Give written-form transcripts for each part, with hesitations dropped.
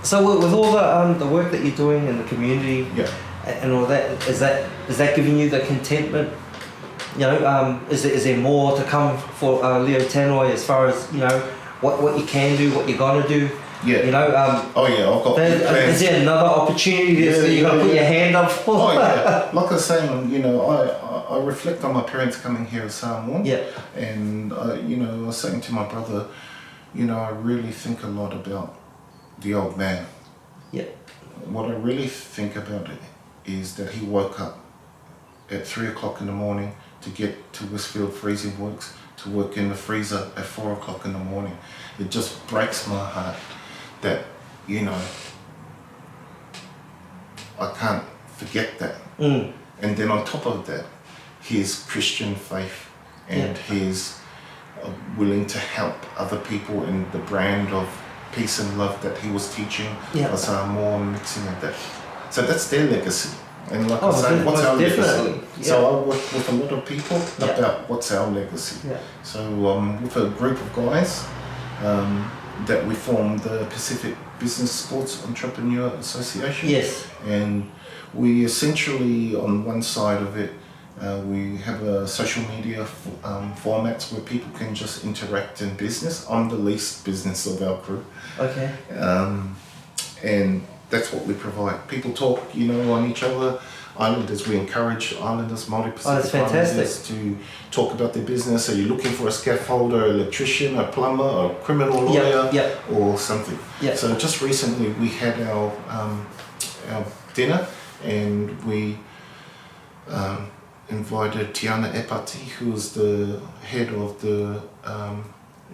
So with all the work that you're doing in the community, Yeah. and all that, is that giving you the contentment? You know, is there more to come for Leo Tanoi as far as, you know, what you can do, what you're gonna do? Yeah. You know, Oh yeah, I've got big plans. is there another opportunity that you're gonna put your hand up for? Oh yeah. Like I was saying, you know, I reflect on my parents coming here as Samoan. Yeah. And you know, I was saying to my brother, you know, I really think a lot about the old man. Yeah. What I really think about it is that he woke up at 3 o'clock in the morning to get to Westfield Freezing Works to work in the freezer at 4 o'clock in the morning. It just breaks my heart that, you know, I can't forget that. Mm. And then on top of that, his Christian faith and his willing to help other people in the brand of peace and love that he was teaching. Yeah. As more mixing of that. So that's their legacy. And like I Oh, say, what's our legacy? definitely. Yeah. So I work with a lot of people about what's our legacy. Yeah. So with a group of guys that we formed the Pacific Business Sports Entrepreneur Association. Yes. And we essentially, on one side of it, we have a social media formats where people can just interact in business. I'm the least business of our crew. Okay. And that's what we provide. People talk, you know, on each other. Islanders, we encourage Islanders, multi-Pacific Islanders to talk about their business. Are you looking for a scaffolder, electrician, a plumber, a criminal lawyer, or something? Yep. So just recently we had our dinner, and we invited Tiana Epati, who is the head of the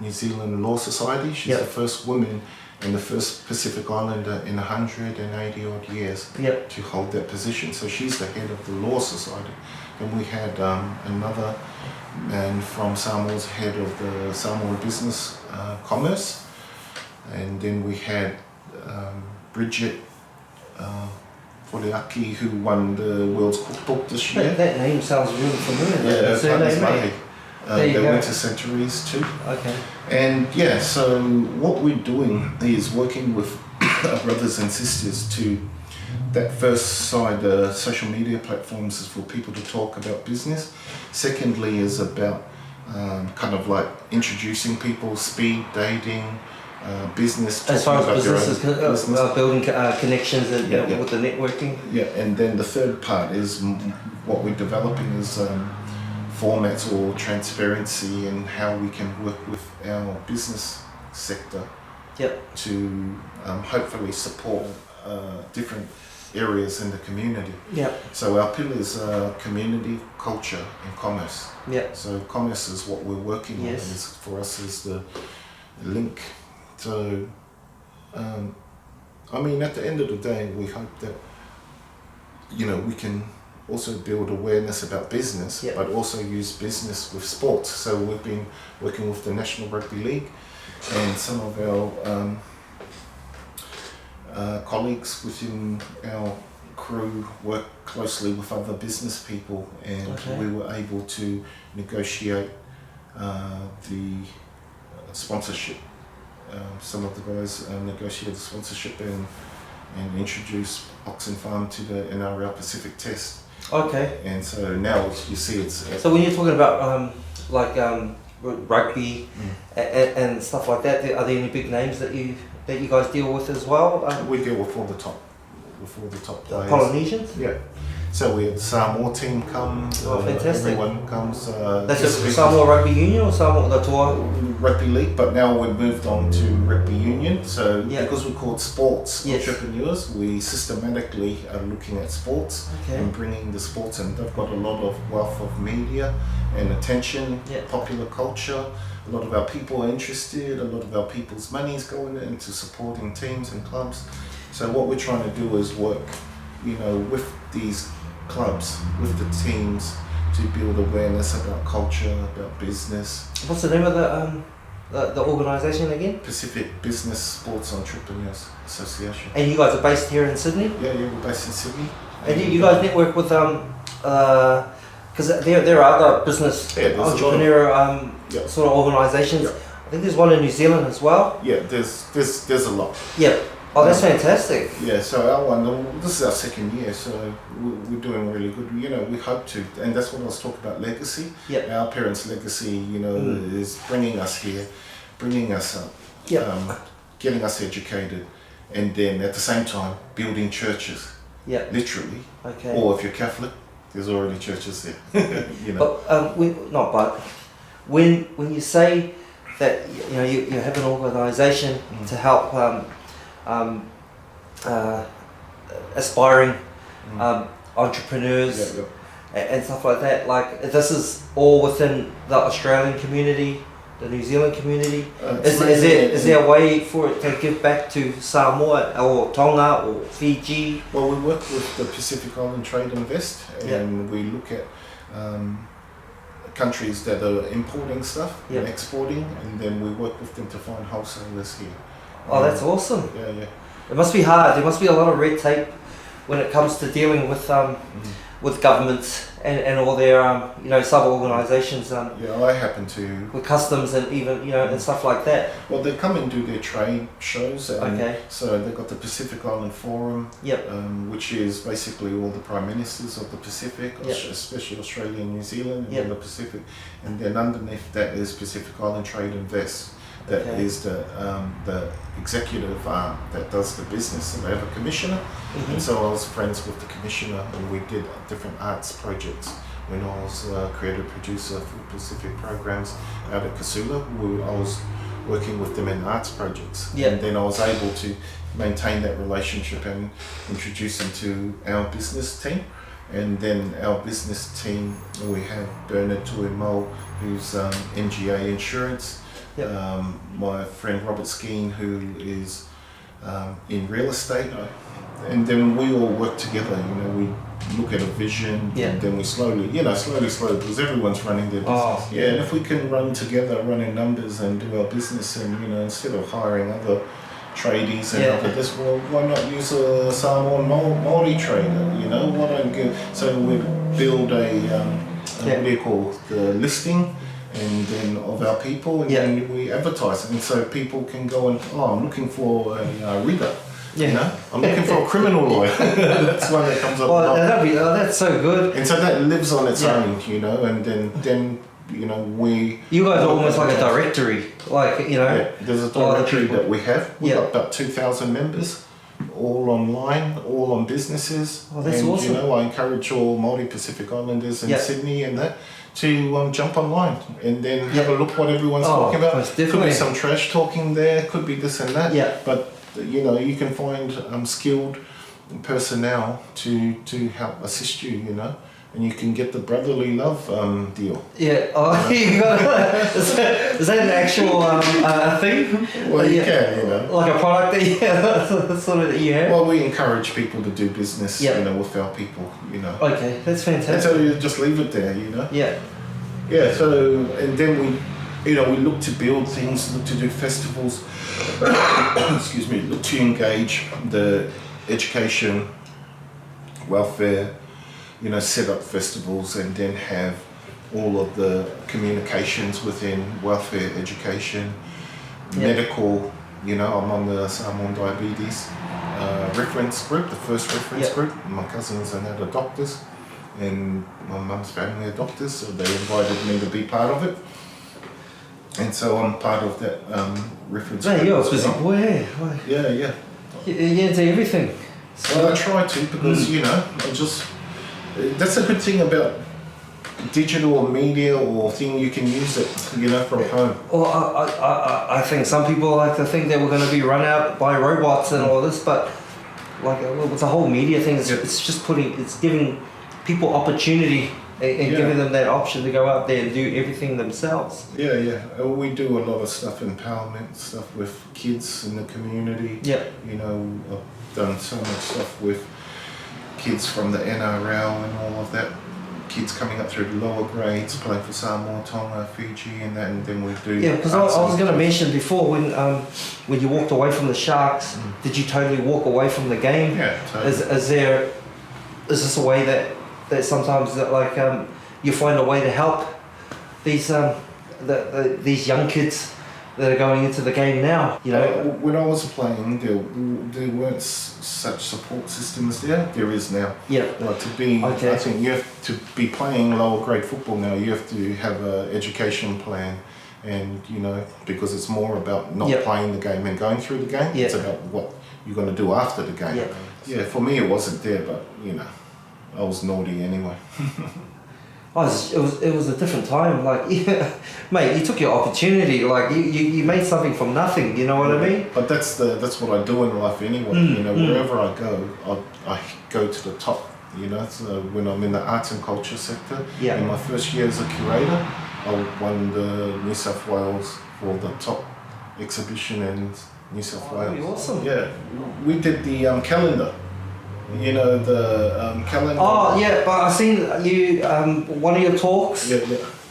New Zealand Law Society. She's the first woman and the first Pacific Islander in 180 odd years to hold that position. So she's the head of the Law Society. And we had another man from Samoa's head of the Samoa Business Commerce. And then we had Bridget Foliaki, who won the World's Cookbook this year. That name sounds really familiar. Yeah, Surname, Mahi. They go. went to Centuries too. Okay. And yeah, so what we're doing is working with our brothers and sisters to that first side, the social media platforms is for people to talk about business. Secondly is about kind of like introducing people, speed dating, business. As far as business. building connections and with the networking. Yeah, and then the third part is what we're developing is formats or transparency and how we can work with our business sector to hopefully support different areas in the community. So our pillars are community, culture and commerce. So commerce is what we're working on, is for us is the link. So I mean, at the end of the day, we hope that, you know, we can also build awareness about business, but also use business with sports. So we've been working with the National Rugby League, and some of our colleagues within our crew work closely with other business people, and we were able to negotiate the sponsorship. Some of the guys negotiated sponsorship and introduced Oxen Farm to the NRL Pacific Test. Okay. And so now you see it's... So when you're talking about rugby and stuff like that, are there any big names that you guys deal with as well? We deal with all the top players. Polynesians? Yeah. So we had Samoa team come. Fantastic. Everyone comes. That's a Samoa Rugby Union or Samoa the tour? Rugby League, but now we've moved on to Rugby Union. So because we're called sports entrepreneurs, we systematically are looking at sports and bringing the sports, and they've got a lot of wealth of media and attention, popular culture. A lot of our people are interested. A lot of our people's money is going into supporting teams and clubs. So what we're trying to do is work, you know, with these clubs, with the teams, to build awareness about culture, about business. What's the name of the organisation again? Pacific Business Sports Entrepreneurs Association. And you guys are based here in Sydney? Yeah, we're based in Sydney. And you guys network with because there are other business entrepreneur sort of organisations. I think there's one in New Zealand as well. Yeah, there's a lot. Yeah. Oh, that's fantastic. Yeah, so our one, this is our second year, so we're doing really good. You know, we hope to, and that's what I was talking about, legacy. Yep. Our parents' legacy, you know, is bringing us here, bringing us up, getting us educated, and then at the same time building churches. Yeah. Literally. Okay. Or if you're Catholic, there's already churches there. You know. But when you say that you know you have an organisation to help aspiring entrepreneurs and stuff like that, like this is all within the Australian community, the New Zealand community. Is there a way for it to give back to Samoa or Tonga or Fiji? Well, we work with the Pacific Island Trade Invest, and we look at countries that are importing stuff and exporting, and then we work with them to find wholesalers here. Oh, that's awesome. Yeah. It must be hard. There must be a lot of red tape when it comes to dealing with governments and all their you know, sub-organisations. I happen to with customs and even, you know, and stuff like that. Well, they come and do their trade shows. And so they've got the Pacific Island Forum, which is basically all the prime ministers of the Pacific, especially Australia and New Zealand, and then the Pacific. And then underneath that is Pacific Island Trade Invest. That is the executive arm that does the business. So they have a commissioner, and so I was friends with the commissioner, and we did different arts projects. When I was creative producer for Pacific programs out at Kasula, I was working with them in arts projects, and then I was able to maintain that relationship and introduce them to our business team. And then our business team, we have Bernard Tuimo, who's MGA Insurance. My friend Robert Skeen, who is in real estate, and then we all work together. You know, we look at a vision, and then we slowly, because everyone's running their business. And if we can run together, run in numbers, and do our business, and you know, instead of hiring other tradies and other this, well, why not use a Samoan Māori trader? You know, why don't give? So we build a what do you call the listing. And then of our people, and then we advertise it, and so people can go and I'm looking for a rigger. You know, I'm looking for a criminal lawyer. That's one that comes up. That's so good. And so that lives on its own, you know, and then you know You guys are almost like a directory, like you know. Yeah, there's a directory that we have. We've got about 2,000 members, all online, all on businesses. Oh, that's awesome. You know, I encourage all Māori Pacific Islanders in Sydney and that to jump online and then have a look what everyone's talking about. Could be some trash talking there, could be this and that. But you know, you can find skilled personnel to help assist you. You know, and you can get the brotherly love deal. Yeah. Oh, you got is that an actual thing? Well, you can, you know, like a product that sort of that you have. Well, we encourage people to do business, you know, with our people, you know. Okay, that's fantastic. And so you just leave it there, you know. Yeah. Yeah. So and then we look to build things, look to do festivals. Excuse me. Look to engage the education, welfare. You know, set up festivals and then have all of the communications within welfare, education, medical. You know, I'm on the Samoan Diabetes reference group, the first reference group. My cousins and other doctors, and my mum's family are doctors, so they invited me to be part of it. And so I'm part of that reference group. You're a busy boy. Yeah. You're into everything. Well, I try to because you know, that's a good thing about digital or media or thing. You can use it, you know, from home. Well, I think some people like to think that we're going to be run out by robots and all this, but like with the whole media thing, it's just it's giving people opportunity and giving them that option to go out there and do everything themselves. Yeah. We do a lot of stuff, empowerment stuff with kids in the community. Yeah. You know, I've done so much stuff with kids from the NRL and all of that, kids coming up through the lower grades, playing for Samoa, Tonga, Fiji, and that, and then we do. Yeah, because I was going to mention before when you walked away from the Sharks, did you totally walk away from the game? Yeah, totally. Is this a way that sometimes you find a way to help these these young kids that are going into the game now. You know, when I was playing, there weren't such support systems there. There is now. Yeah. Like I think you have to be playing lower grade football now. You have to have an education plan, and you know, because it's more about not playing the game and going through the game. It's about what you're going to do after the game. Yeah. For me, it wasn't there, but you know, I was naughty anyway. It was a different time. Like, mate, you took your opportunity. Like, you made something from nothing. You know what I mean? But that's what I do in life anyway. You know, wherever I go, I go to the top. You know, so when I'm in the arts and culture sector, in my first year as a curator, I won the New South Wales for the top exhibition in New South Wales. That'd be awesome. Yeah, we did the calendar. You know, the calendar. Oh yeah, but I seen you one of your talks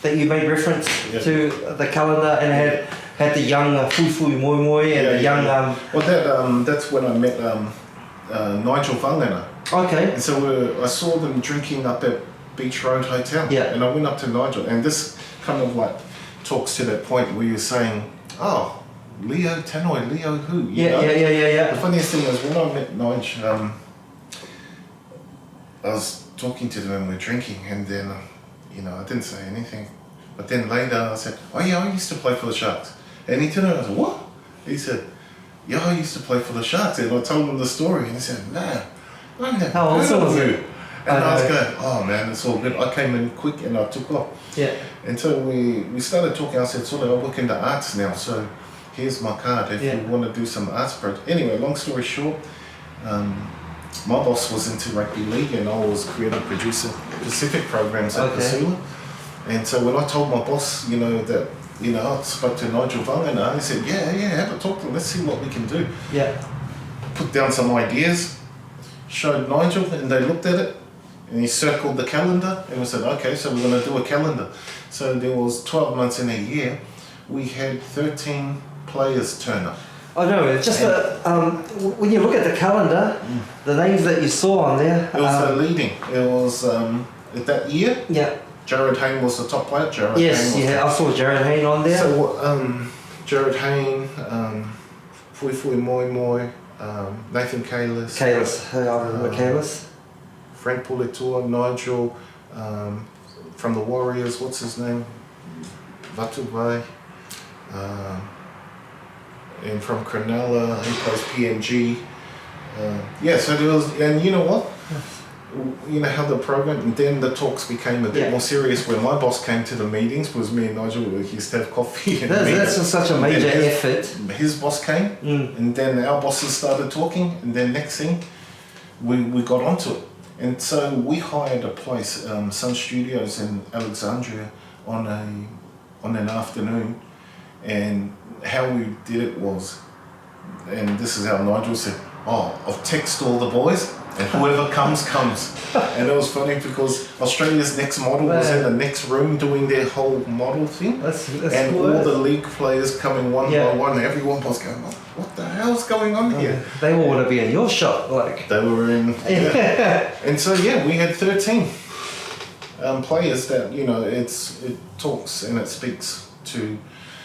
that you made reference to the calendar and had the young Fui Moi Moi and the young. Well, that's when I met Nigel Vangana. Okay. And so I saw them drinking up at Beach Road Hotel. Yeah. And I went up to Nigel, and this kind of like talks to that point where you're saying, oh, Leo Tanoi, Leo who? You know? Yeah. The funniest thing is when I met Nigel, I was talking to them and we were drinking, and then, you know, I didn't say anything. But then later I said, oh yeah, I used to play for the Sharks. And he turned around and I said, what? He said, yeah, I used to play for the Sharks. And I told him the story, and he said, man, I never heard of you. And I was going, oh man, it's all good. I came in quick and I took off. Yeah. And so we started talking. I said, sort of, I work in the arts now, so here's my card if you want to do some arts project. Anyway, long story short, my boss was into rugby league and I was creative producer Pacific programs at Pasula. And so when I told my boss, you know, that, you know, I spoke to Nigel Vangana, he said, yeah, have a talk to him, let's see what we can do. Yeah. Put down some ideas, showed Nigel, and they looked at it, and he circled the calendar, and we said, okay, so we're going to do a calendar. So there was 12 months in a year, we had 13 players turn up. I know, it's just when you look at the calendar, the names that you saw on there. It was leading. It was that year. Yeah. Jared Hayne was the top player. I saw Jared Hayne on there. So Jared Hayne, Fui Moi Moi, Nathan Kalis. I remember Kalis. Frank Puletua, Nigel, from the Warriors, what's his name? Vatuvai. And from Cronulla, he plays PNG. So there was, and you know what? You know how the program, and then the talks became a bit more serious when my boss came to the meetings, because me and Nigel used to have coffee. And that's such a major effort. His boss came, and then our bosses started talking, and then next thing, we got onto it. And so we hired a place, Sun Studios in Alexandria, on an afternoon. And how we did it was, and this is how Nigel said, oh, I'll text all the boys, and whoever comes. And it was funny because Australia's next model was in the next room doing their whole model thing. That's and cool, all the league players coming one by one, everyone was going, what the hell's going on here? They all want to be in your shop, like. They were in, And so, we had 13 players that, you know, it talks and it speaks to,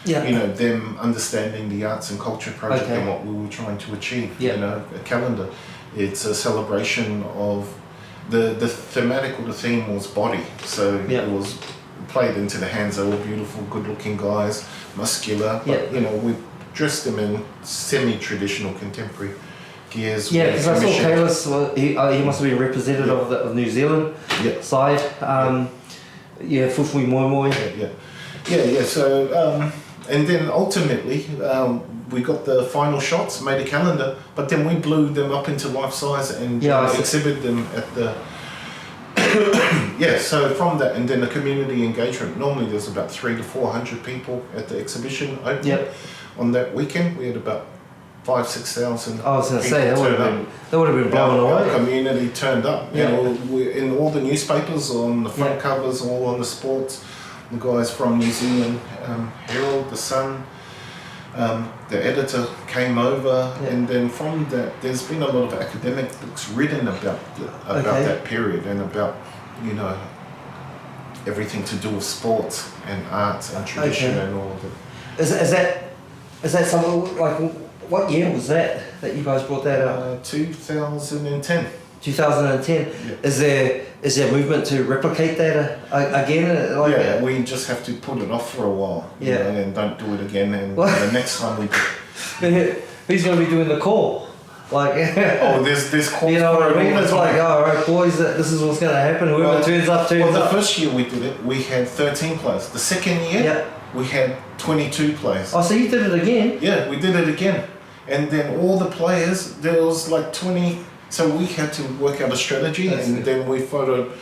you know, them understanding the arts and culture project and what we were trying to achieve. You know, a calendar. It's a celebration of the thematic or the theme was body. So it was played into the hands. They were beautiful, good-looking guys, muscular. But you know, we dressed them in semi-traditional contemporary gears. Yeah, because I saw Kalis. He must have been representative of the New Zealand side. Fui Moi Moi. Yeah. So. And then ultimately, we got the final shots, made a calendar, but then we blew them up into life size and exhibited them at the... so from that, and then the community engagement, normally there's about 300 to 400 people at the exhibition opening. On that weekend, we had about 5,000-6,000 I was going to say, that would have been blown away. Our community turned up. You know, we in all the newspapers, on the front covers, all on the sports. The guys from New Zealand, Herald, The Sun, the editor came over, and then from that, there's been a lot of academic books written about that period and about, you know, everything to do with sports and arts and tradition and all of it. Is that Is that something like, what year was that you guys brought that up? 2010. 2010. Yeah. Is there movement to replicate that again? Yeah, we just have to put it off for a while, you know, and don't do it again. And the next time we do. Who's going to be doing the call? Like, there's calls. You know what I mean? It's like, all right, boys, this is what's going to happen. Whoever turns up. Well, the first year we did it, we had 13 players. The second year, we had 22 players. Oh, so you did it again? Yeah, we did it again. And then all the players, there was like 20. So we had to work out a strategy, and then we photoed.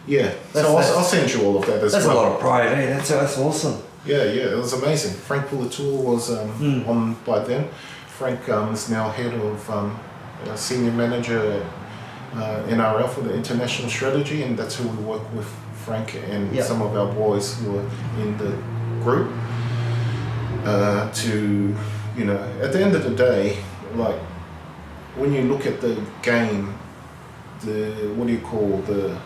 Yeah, so I'll send you all of that as well. That's a lot of pride, eh? That's awesome. Yeah, it was amazing. Frank Pullatul was on by then. Frank is now head of senior manager at NRL for the international strategy, and that's who we work with, Frank and some of our boys who are in the group. To, you know, at the end of the day, like, when you look at the game, the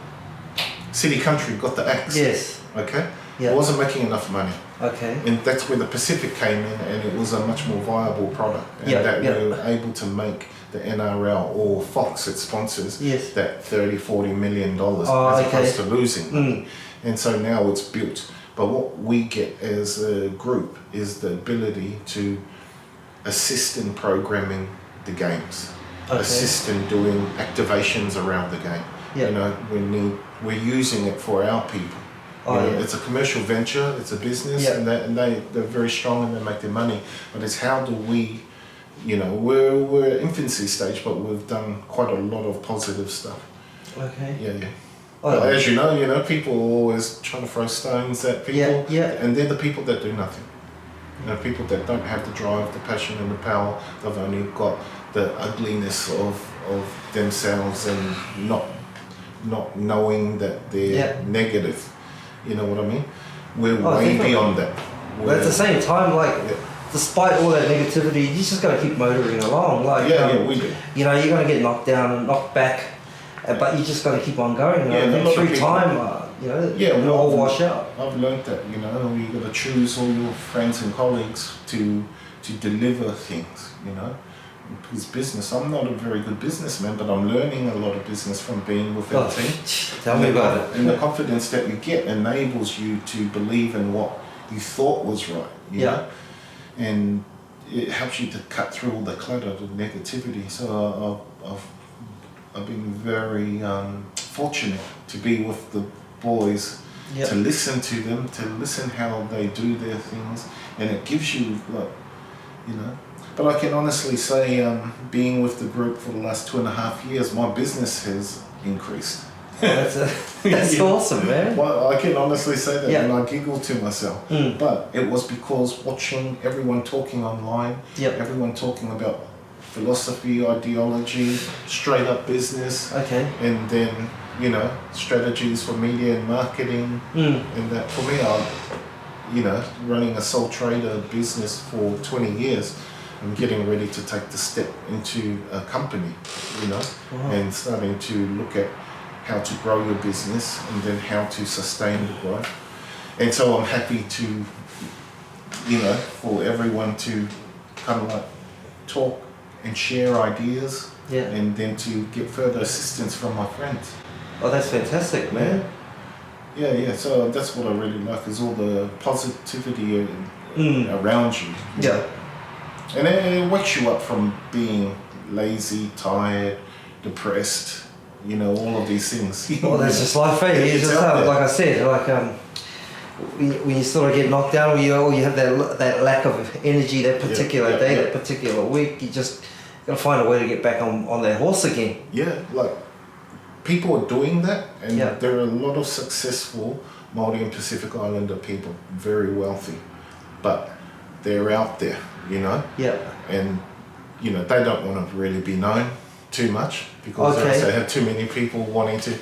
city country got the axe. Yes. Okay? Yeah. It wasn't making enough money. Okay. And that's where the Pacific came in, and it was a much more viable product. And we were able to make the NRL or Fox, its sponsors, that $30-40 million as opposed to losing money. And so now it's built. But what we get as a group is the ability to assist in programming the games, assist in doing activations around the game. You know, we're using it for our people. It's a commercial venture, it's a business, and they're very strong and they make their money. But it's how do we, you know, we're infancy stage, but we've done quite a lot of positive stuff. Okay. Yeah. But as you know, people are always trying to throw stones at people, and they're the people that do nothing. You know, people that don't have the drive, the passion, and the power. They've only got the ugliness of themselves and not knowing that they're negative. You know what I mean? We're way beyond that. But at the same time, like, despite all that negativity, you just got to keep motoring along. Like, we do. You know, you're going to get knocked down and knocked back, but you just got to keep on going. Through time, we'll all wash out. I've learned that, you know, you got to choose all your friends and colleagues to deliver things, you know. Because business, I'm not a very good businessman, but I'm learning a lot of business from being with our team. Tell me about it. And the confidence that you get enables you to believe in what you thought was right, you know? And it helps you to cut through all the clutter, the negativity. So I've been very fortunate to be with the boys, to listen to them, to listen how they do their things, and it gives you, like, you know. But I can honestly say, being with the group for the last 2.5 years, my business has increased. That's awesome, man. Well, I can honestly say that, and I giggle to myself. But it was because watching everyone talking online, everyone talking about philosophy, ideology, straight up business, and then, you know, strategies for media and marketing, and that for me, I'm, you know, running a sole trader business for 20 years. I'm getting ready to take the step into a company, you know, and starting to look at how to grow your business and then how to sustain the growth. And so I'm happy to, you know, for everyone to kind of like talk and share ideas and then to get further assistance from my friends. Oh, that's fantastic, man. Yeah. So that's what I really like, is all the positivity around you. Yeah. And it wakes you up from being lazy, tired, depressed, you know, all of these things. Well, that's just life, eh? It's just like I said, like when you sort of get knocked down, or you have that lack of energy that particular day, that particular week, you just got to find a way to get back on that horse again. Yeah, like people are doing that, and there are a lot of successful Māori and Pacific Islander people, very wealthy, but they're out there, you know? Yeah. And, you know, they don't want to really be known too much because they have too many people wanting to.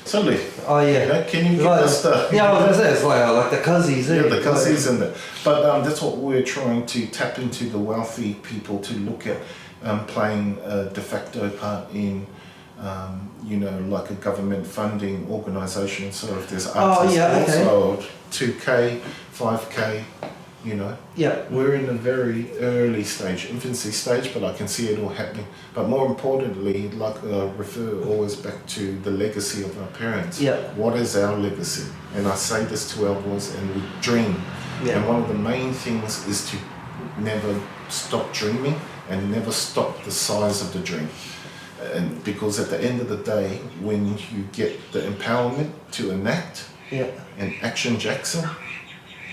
So, Lee, you know, can you give us the... Yeah, I was going to say, it's like the cuzzies, eh? Yeah, the cuzzies and that. But that's what we're trying to tap into, the wealthy people, to look at playing a de facto part in, you know, like a government funding organisation. So if there's artists also 2K, 5K, You know, Yeah. we're in a very early stage, infancy stage, but I can see it all happening. But more importantly, like refer always back to the legacy of our parents. Yeah. What is our legacy? And I say this to our boys, and we dream. Yeah. And one of the main things is to never stop dreaming and never stop the size of the dream. And because at the end of the day, when you get the empowerment to enact and action Jackson,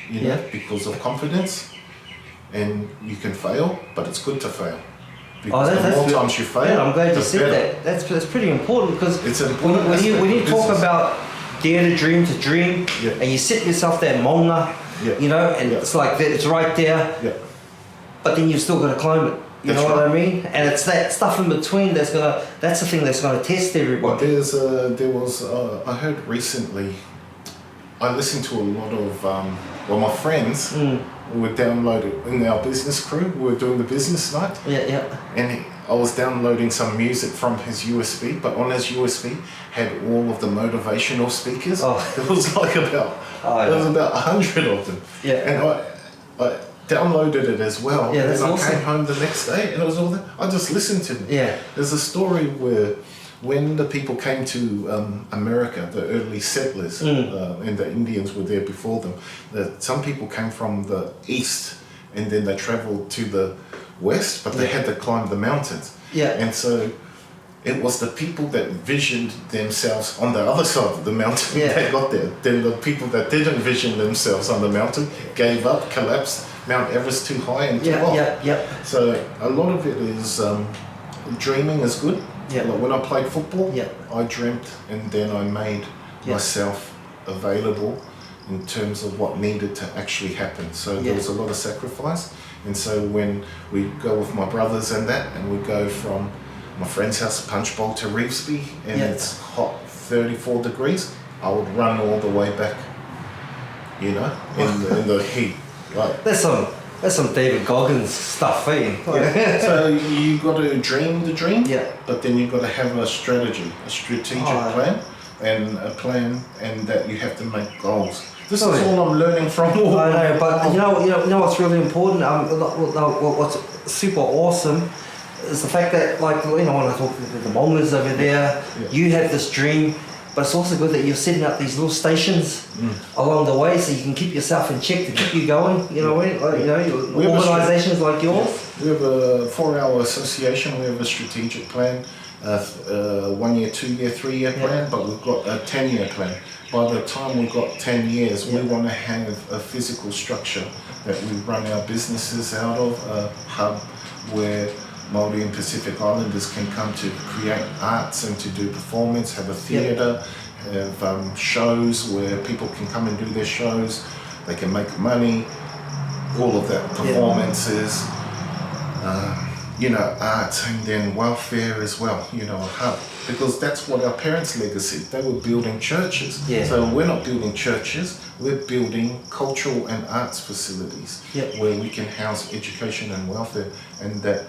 you know, because of confidence, and you can fail, but it's good to fail. Because the more times you fail, I'm glad you said better. that. That's pretty important, because It's important when you talk about dare to dream, Yeah. and you set yourself that maunga, you know, and it's like that, it's right there, but then you've still got to climb it. You know what I mean? And it's that stuff in between that's the thing that's gonna test everybody. Well, I heard recently, I listened to a lot of, my friends were downloaded in our business crew, we were doing the business night. And I was downloading some music from his USB, but on his USB had all of the motivational speakers. It was like about 100 of them. And I downloaded it as well. Yeah, that's and I awesome. came home the next day and it was all there. I just listened to them. There's a story where when the people came to America, the early settlers, and the Indians were there before them, that some people came from the east and then they traveled to the west, but they had to climb the mountains. And so it was the people that visioned themselves on the other side of the mountain that got there. Then the people that didn't vision themselves on the mountain gave up, collapsed. Mount Everest too high and too off. So a lot of it is dreaming is good. Like when I played football, I dreamt and then I made myself available in terms of what needed to actually happen. So there was a lot of sacrifice. And so when we go with my brothers and that, and we go from my friend's house, Punchbowl, to Revesby, and it's hot 34 degrees, I would run all the way back, you know, in the heat. Right. That's some David Goggins stuff, eh? So you got to dream the dream, but then you got to have a strategy, a strategic plan, and a plan, and that you have to make goals. This is all I'm learning from. I know, but you know what's really important. What's super awesome is the fact that, like, you know, when I talk to the Mongas over there, you have this dream. But it's also good that you're setting up these little stations along the way, so you can keep yourself in check to keep you going. You know, organisations like yours. We have a 4-hour association. We have a strategic plan, 1 year, 2 year, 3 year plan, but we've got a 10-year plan. By the time we've got 10 years, we want to have a physical structure that we run our businesses out of, a hub where Māori and Pacific Islanders can come to create arts and to do performance, have a theatre, have shows where people can come and do their shows, they can make money, all of that, performances, you know, arts, and then welfare as well, you know, a hub. Because that's what our parents' legacy, they were building churches. So we're not building churches, we're building cultural and arts facilities where we can house education and welfare, and that,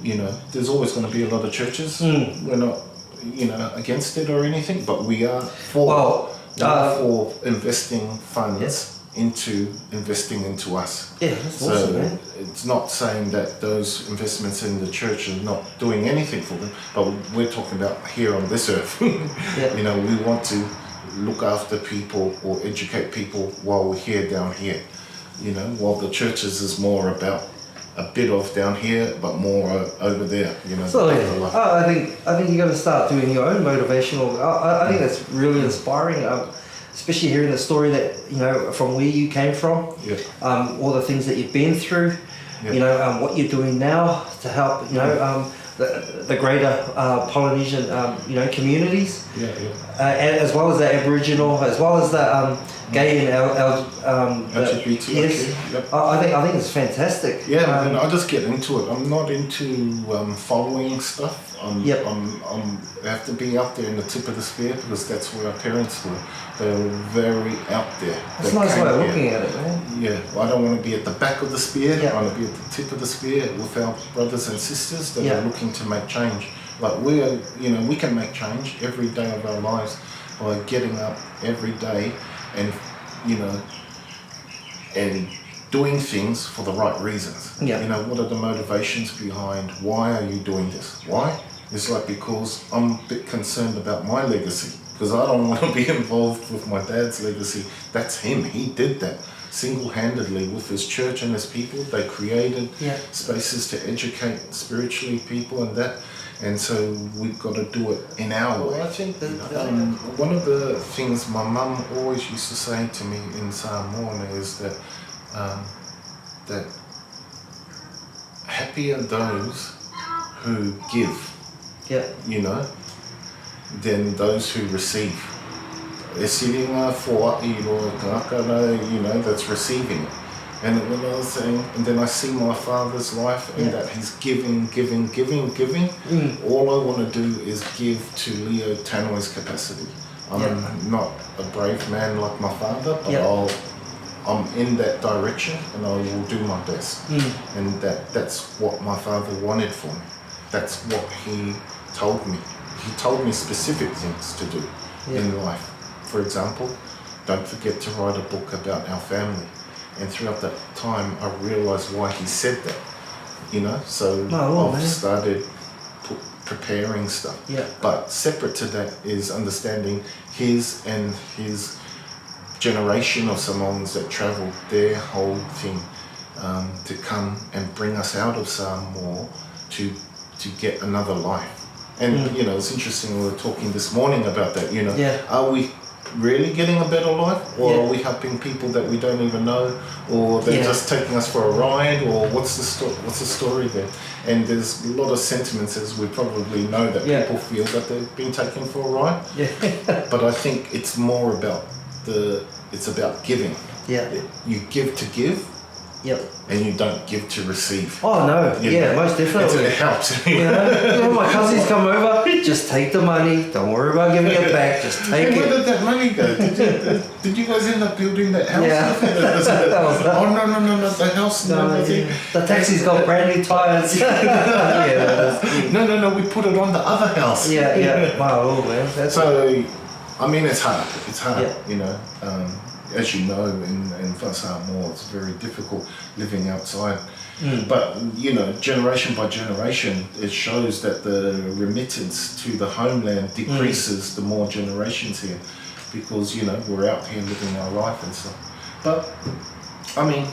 you know, there's always going to be a lot of churches. We're not, you know, against it or anything, but we are for investing funds into investing into us. That's so awesome, man. It's not saying that those investments in the church are not doing anything for them, but we're talking about here on this earth. You know, we want to look after people or educate people while we're here down here. You know, while the churches is more about a bit of down here, but more over there. You know. So I think you got to start doing your own motivational. I think that's really inspiring. Especially hearing the story that, you know, from where you came from, all the things that you've been through, you know, what you're doing now to help, you know, the greater Polynesian, you know, communities, and as well as the Aboriginal, as well as the gay and LGBT. I think it's fantastic. And I just get into it. I'm not into following stuff. I have to be out there in the tip of the spear, because that's where our parents were. They were very out there. That's a nice way of looking at it, man. I don't want to be at the back of the spear. I want to be at the tip of the spear with our brothers and sisters that are looking to make change. Like we're, you know, we can make change every day of our lives by getting up every day and, you know, and doing things for the right reasons. Yeah. You know, what are the motivations behind why are you doing this? Why? It's like because I'm a bit concerned about my legacy, because I don't want to be involved with my dad's legacy. That's him. He did that single-handedly with his church and his people. They created spaces to educate spiritually people and that. And so we've got to do it in our way. I think that, one of the things my mum always used to say to me in Samoan is that that happy are those who give, you know, than those who receive. E siringa foa'i roa kākara, you know, that's receiving it. And when I was saying, and then I see my father's life and that he's giving. All I want to do is give to Leo Tanoi's capacity. I'm not a brave man like my father, but I'm in that direction and I will do my best. And that's what my father wanted for me. That's what he told me. He told me specific things to do in life. For example, don't forget to write a book about our family. And throughout that time, I realised why he said that, you know. So I've started preparing stuff. But separate to that is understanding his and his generation of Samoans that travelled their whole thing to come and bring us out of Samoa to get another life. And you know, it's interesting. We were talking this morning about that. You know, are we really getting a better life, or are we helping people that we don't even know, or they're just taking us for a ride, or what's the story there? And there's a lot of sentiments, as we probably know, that people feel that they've been taken for a ride. But I think it's more about it's about giving. You give to give. And you don't give to receive. Oh no, most definitely. It helps. You know, my cousins come over, just take the money, don't worry about giving it back, just take it. Where did that money go? Did you guys end up building that house? Oh no, the house and everything. The taxi's got brand new tyres. No, we put it on the other house. Wow, man. So, I mean, it's hard, you know. As you know, in Fa'a Samoa, it's very difficult living outside. But, you know, generation by generation, it shows that the remittance to the homeland decreases the more generations here, because, you know, we're out here living our life and stuff. But, I mean,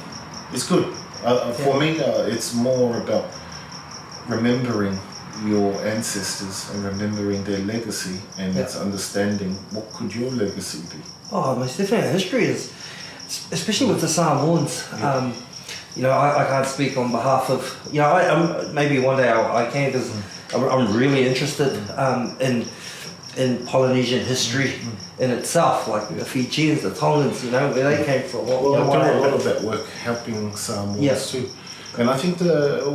it's good. For me, it's more about remembering your ancestors and remembering their legacy, and it's understanding what could your legacy be. Oh, most definitely. History is, especially with the Samoans. You know, I can't speak on behalf of. You know, maybe one day I can, because I'm really interested in Polynesian history in itself, like the Fijians, the Tongans. You know, where they came from. Well, I do a lot of that work helping Samoans too. And I think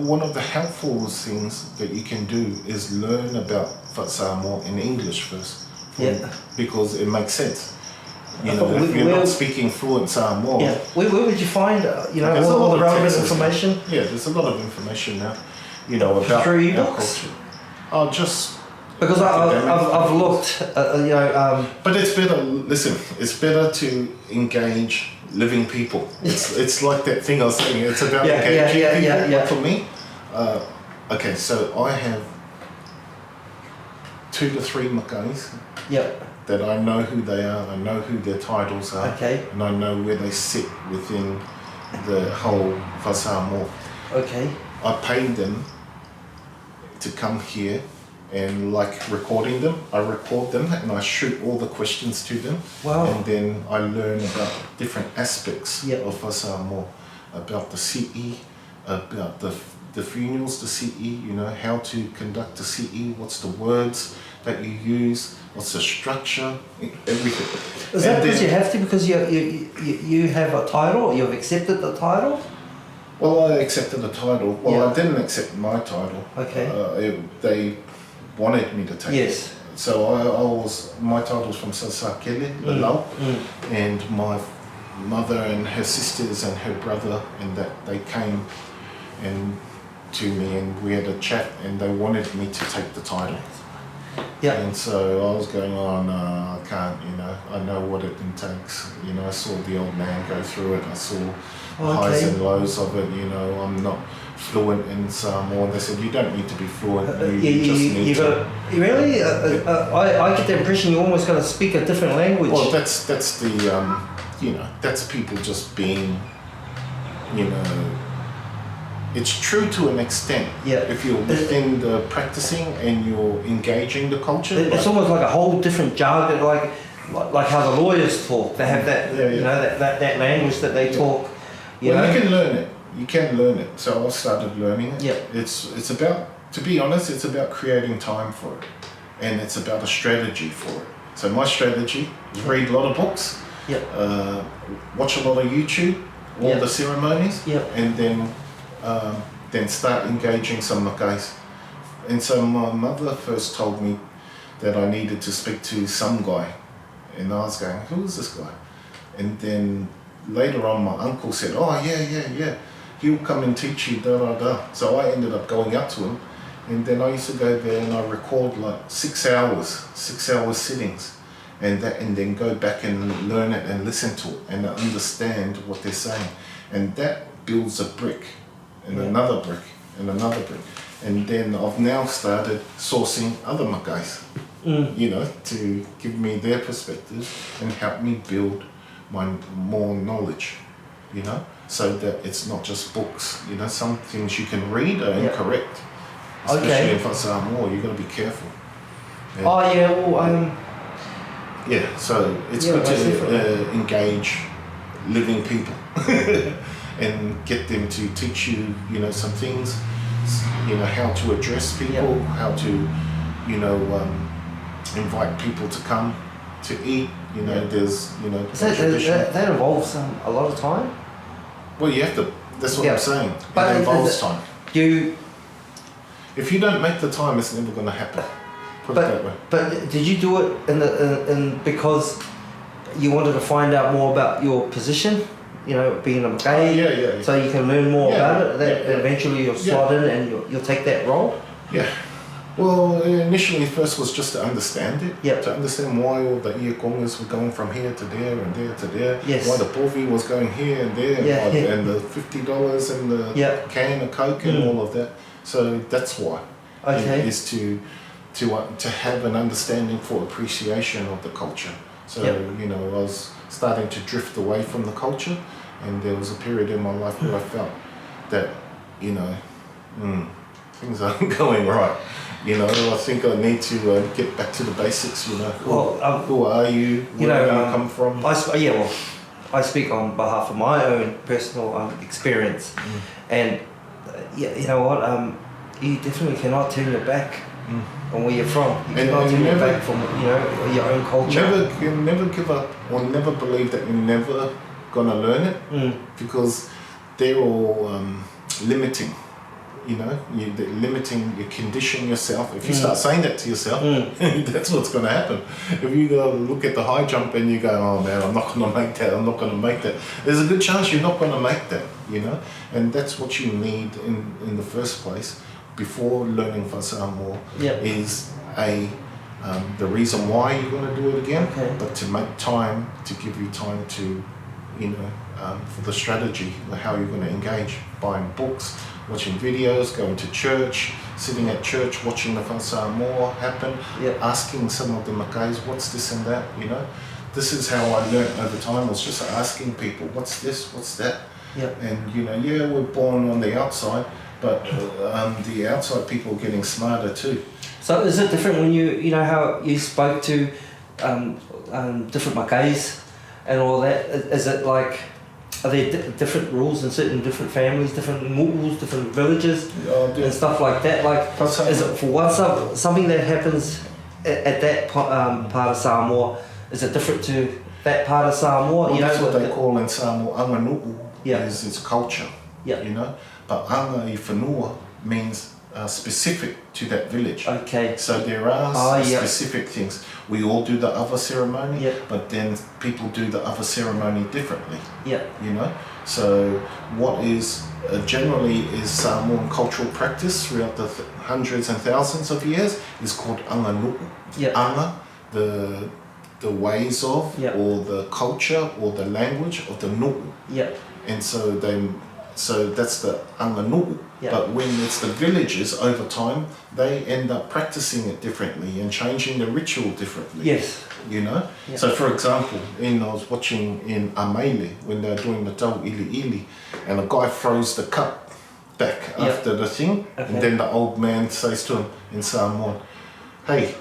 one of the helpful things that you can do is learn about Fa'a Samoa in English first, because it makes sense. You know, if you're not speaking fluent Samoan. Where would you find, you know, all the relevant information? There's a lot of information now, you know, about through our ebooks? culture. Oh, just because I've looked, you know. But it's better. Listen, it's better to engage living people. It's like that thing I was saying. It's about engaging people. But for me, okay, so I have 2 to 3 makais. That I know who they are, I know who their titles are, and I know where they sit within the whole Fa'a Samoa. I paid them to come here, and like recording them, I record them and I shoot all the questions to them. And then I learn about different aspects of Fa'a Samoa, about the CE, about the funerals, the CE, you know, how to conduct the CE, what's the words that you use, what's the structure, everything. Is that because you have to, because you have a title, or you've accepted the title? Well, I accepted the title. Well, I didn't accept my title. They wanted me to take it. So my title's from Sasakele, Lalau, and my mother and her sisters and her brother, and that they came to me and we had a chat, and they wanted me to take the title. Yeah. And so I was going on, I can't, I know what it takes. I saw the old man go through it. I saw highs and lows of it. I'm not fluent in Samoa. They said you don't need to be fluent. You just need to. Really? I get the impression you almost got to speak a different language. Well, that's the that's people just being, it's true to an extent. Yeah. If you're within the practicing and you're engaging the culture. It's almost like a whole different jargon, like how the lawyers talk. They have that, that language that they talk. You can learn it. You can learn it. So I started learning it. Yeah. It's about, to be honest, it's about creating time for it, and it's about a strategy for it. So my strategy is read a lot of books. Yeah. Watch a lot of YouTube, all the ceremonies. Yeah. And then start engaging some guys. And so my mother first told me that I needed to speak to some guy, and I was going, who is this guy? And then later on my uncle said, oh yeah, he'll come and teach you, da da da. So I ended up going up to him, and then I used to go there and I record like 6 hours sittings, and then go back and learn it and listen to it and understand what they're saying, and that builds a brick and another brick and another brick. And then I've now started sourcing other Makais, to give me their perspectives and help me build my more knowledge, so that it's not just books. Some things you can read are incorrect, especially in Fa'a Samoa. You've got to be careful. So it's good to engage living people and get them to teach you, some things, how to address people, how to, invite people to come to eat. There's, that involves a lot of time. Well, you have to. That's what I'm saying. But it involves time. If you don't make the time, it's never going to happen. Put it that way. But did you do it in because you wanted to find out more about your position? Being a Makai. So you can learn more about it. That eventually you'll slot in and you'll take that role. Yeah. Well, initially first was just to understand it, to understand why all the iakongas were going from here to there and there to there, why the povi was going here and there, and the $50 and the can of Coke and all of that. So that's why, is to have an understanding for appreciation of the culture. So, I was starting to drift away from the culture, and there was a period in my life where I felt that, things aren't going right. I think I need to get back to the basics. Who are you? Where do you come from? I speak on behalf of my own personal experience, and you know what? You definitely cannot turn your back on where you're from. You cannot turn your back from your own culture. Never give up, or never believe that you're never gonna learn it, because they're all limiting. You're limiting, you condition yourself. If you start saying that to yourself, that's what's going to happen. If you go look at the high jump and you go, oh man, I'm not going to make that, there's a good chance you're not going to make that, and that's what you need in the first place before learning Fa'a Samoa, is the reason why you're going to do it again, but to make time, to give you time to, for the strategy, how you're going to engage, buying books, watching videos, going to church, sitting at church, watching the Fa'a Samoa happen, asking some of the Makais, what's this and that, This is how I learned over time, was just asking people, what's this, what's that? And, we're born on the outside, but the outside people are getting smarter too. So is it different when you how you spoke to different Makais and all that? Is it like, are there different rules in certain different families, different rules, different villages, and stuff like that? Like, is it for something that happens at that part of Samoa? Is it different to that part of Samoa? Well, that's what they call in Samoa anganu'u. Is its culture. But anga I whanua means specific to that village. Okay. So there are specific things. We all do the other ceremony, but then people do the other ceremony differently. Yeah. You know. So what is generally is Samoan cultural practice throughout the hundreds and thousands of years is called anga nuku. Yeah. Anga, the ways of, or the culture, or the language of the nuku. Yeah. And so that's the anga nuku. Yeah. But when it's the villages over time, they end up practicing it differently and changing the ritual differently. Yes. You know? Yeah. So for example, I was watching in Amaile when they're doing the tau ili ili, and a guy throws the cup back after the thing, and then the old man says to him in Samoan, hey,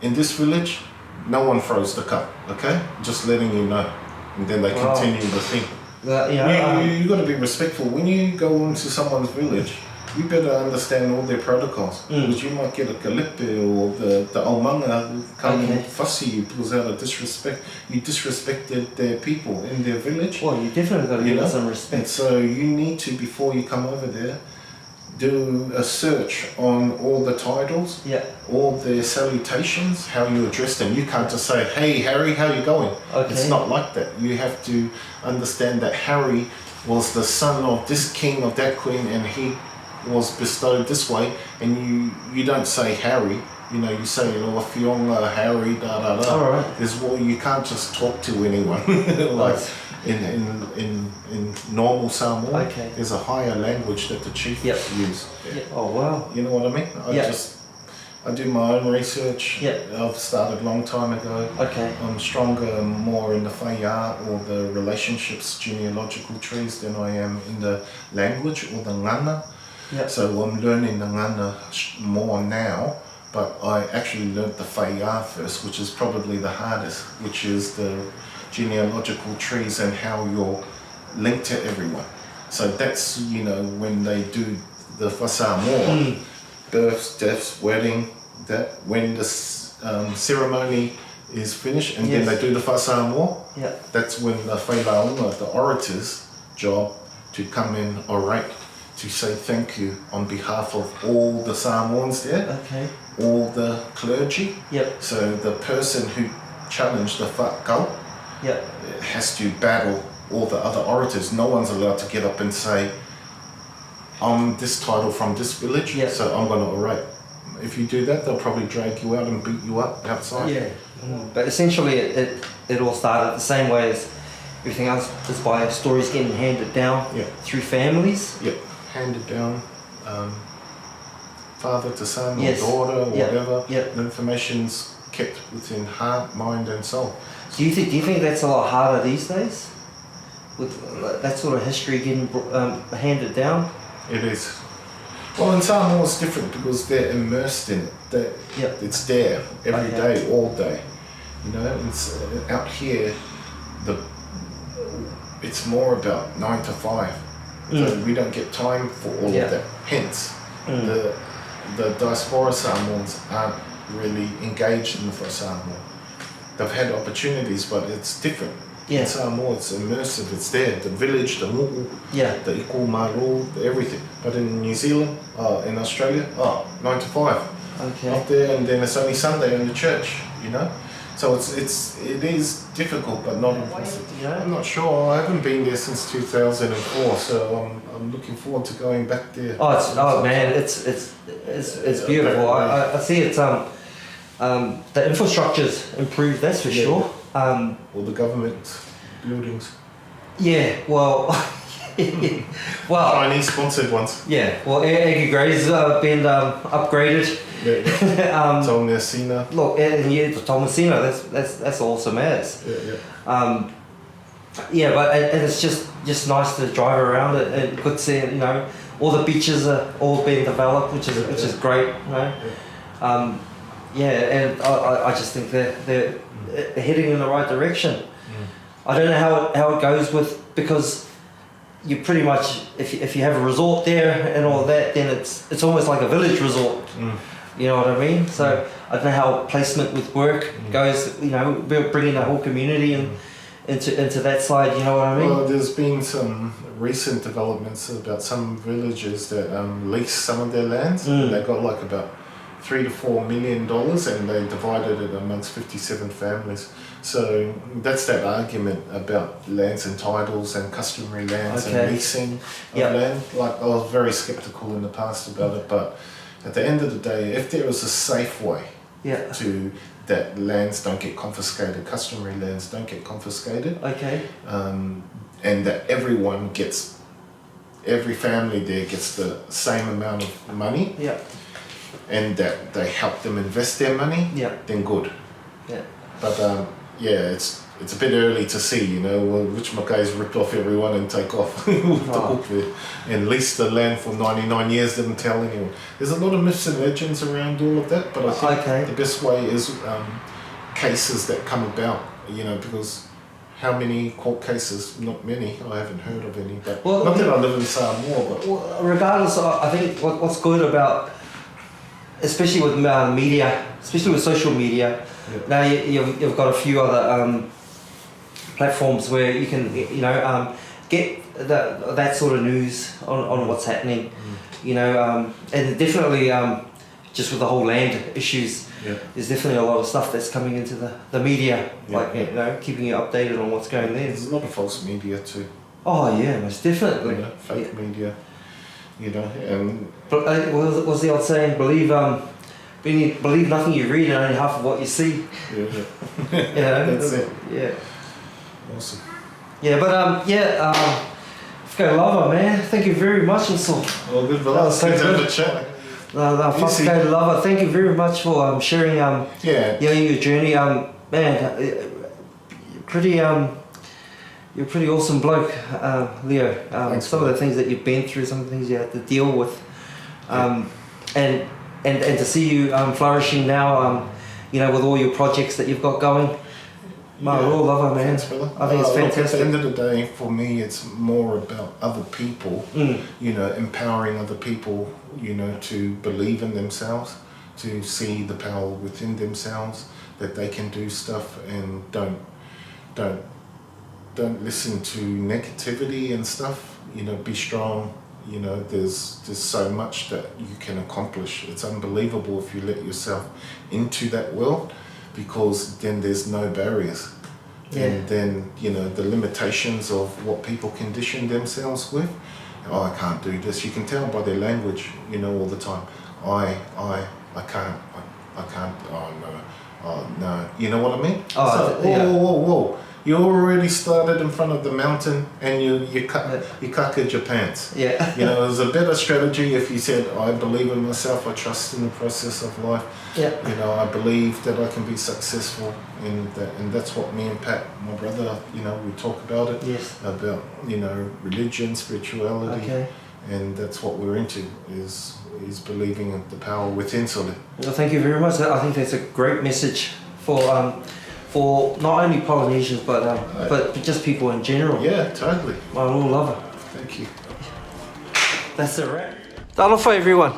in this village, no one throws the cup, okay? Just letting you know. And then they continue the thing. You got to be respectful. When you go into someone's village, you better understand all their protocols. Because you might get a kalepe or the omanga will come and fussy you because out of disrespect. You disrespected their people in their village. Well, you definitely got to give them some respect. And so you need to, before you come over there, do a search on all the titles, all their salutations, how you address them. You can't just say, hey Harry, how you going? Okay. It's not like that. You have to understand that Harry was the son of this king, of that queen, and he was bestowed this way, and you don't say Harry, you say, Fionga, Harry, da da da. All right. You can't just talk to anyone. In normal Samoa, there's a higher language that the chief use. Oh wow. You know what I mean? I do my own research. I've started a long time ago. I'm stronger more in the Fa'a or the relationships, genealogical trees than I am in the language or the ngana. So I'm learning the ngana more now, but I actually learnt the Fa'a first, which is probably the hardest, which is the genealogical trees and how you're linked to everyone. So that's, when they do the Fa'a Samoa, births, deaths, wedding, that when the ceremony is finished and then they do the Fa'a Samoa, that's when the Whailaunga, the orator's job to come in orate to say thank you on behalf of all the Samoans there, all the clergy. So the person who challenged the whakau has to battle all the other orators. No one's allowed to get up and say, I'm this title from this village, so I'm going to orate. If you do that, they'll probably drag you out and beat you up outside. But essentially it all started the same way as everything else, is by stories getting handed down through families. Handed down, father to son or daughter or whatever. The information's kept within heart, mind and soul. Do you think that's a lot harder these days, with that sort of history getting handed down? It is. Well, in Samoa it's different because they're immersed in it. It's there every day, all day. It's out here. It's more about 9 to 5. So we don't get time for all of that. Hence, the diaspora Samoans aren't really engaged in the Fa'a Samoa. They've had opportunities, but it's different. In Samoa, it's immersive. It's there. The village, the mu'u, the iku maru, everything. But in New Zealand, in Australia, 9 to 5. Up there, and then it's only Sunday in the church. So it is difficult, but not impossible. I'm not sure. I haven't been there since 2004, so I'm looking forward to going back there. It's beautiful. I see it's the infrastructure's improved. That's for sure. All the government buildings. Well, Chinese sponsored ones. Eggy Gray's been upgraded. Tomasina. Look, Tomasina, that's awesome as. But it's just nice to drive around it and good to see, all the beaches are all being developed, which is great, and I just think they're heading in the right direction. I don't know how it goes because you pretty much, if you have a resort there and all that, then it's almost like a village resort. You know what I mean? So I don't know how placement with work goes. We're bringing the whole community into that side. You know what I mean? Well, there's been some recent developments about some villages that lease some of their lands. And they got like about $3 to $4 million, and they divided it amongst 57 families. So that's that argument about lands and titles and customary lands and leasing of land. Like, I was very skeptical in the past about it, but at the end of the day, if there was a safe way to that lands don't get confiscated, customary lands don't get confiscated, and that every family there gets the same amount of money, and that they help them invest their money, then good. But it's a bit early to see, you know, which guys ripped off everyone and take off with the book there and lease the land for 99 years, didn't tell anyone. There's a lot of myths and legends around all of that, but I think the best way is cases that come about, you know, because how many court cases? Not many. I haven't heard of any, but not that I live in Samoa. But regardless, I think what's good about, especially with media, especially with social media, now you've got a few other platforms where you can, you know, get that sort of news on what's happening, you know, and definitely just with the whole land issues, there's definitely a lot of stuff that's coming into the media, like you know, keeping you updated on what's going there. There's a lot of false media too. Oh yeah, most definitely. You know, fake media, you know, and what's the old saying? Believe nothing you read and only half of what you see. You know, that's it. Yeah. Awesome. Yeah, but Fa'a Lover, man. Thank you very much, also. Well, good, brother. So good. Chat. Fa'a Lover, thank you very much for sharing your journey. Man, you're a pretty awesome bloke, Leo. Some of the things that you've been through, some of the things you had to deal with, and to see you flourishing now, you know, with all your projects that you've got going. We'll love it, man. Thanks, I think it's fantastic. At the end of the day, for me, it's more about other people, you know, empowering other people, you know, to believe in themselves, to see the power within themselves, that they can do stuff, and don't listen to negativity and stuff. You know, be strong. You know, there's so much that you can accomplish. It's unbelievable if you let yourself into that world, because then there's no barriers. And then, you know, the limitations of what people condition themselves with. Oh, I can't do this. You can tell by their language, you know, all the time. I can't, oh no. You know what I mean? Whoa. You already started in front of the mountain and you cuckered your pants. Yeah. You know, it was a better strategy if you said, I believe in myself, I trust in the process of life. Yeah. You know, I believe that I can be successful in that, and that's what me and Pat, my brother, you know, we talk about it. Yes. About, you know, religion, spirituality. Okay. And that's what we're into, is believing in the power within Sole. Well, thank you very much. I think that's a great message for not only Polynesians but just people in general. Yeah, totally. I will love it. Thank you. That's a wrap. Talofa, everyone.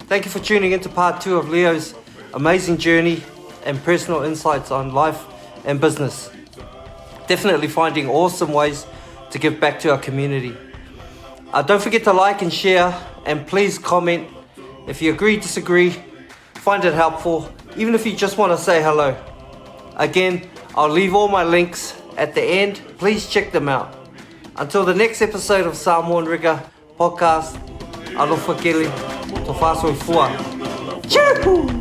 Thank you for tuning into part 2 of Leo's amazing journey and personal insights on life and business. Definitely finding awesome ways to give back to our community. Don't forget to like and share, and please comment if you agree, disagree, find it helpful, even if you just want to say hello. Again, I'll leave all my links at the end. Please check them out. Until the next episode of Samoan Rigger Podcast, alofa kele, to whāsoi fua. Cheehoo!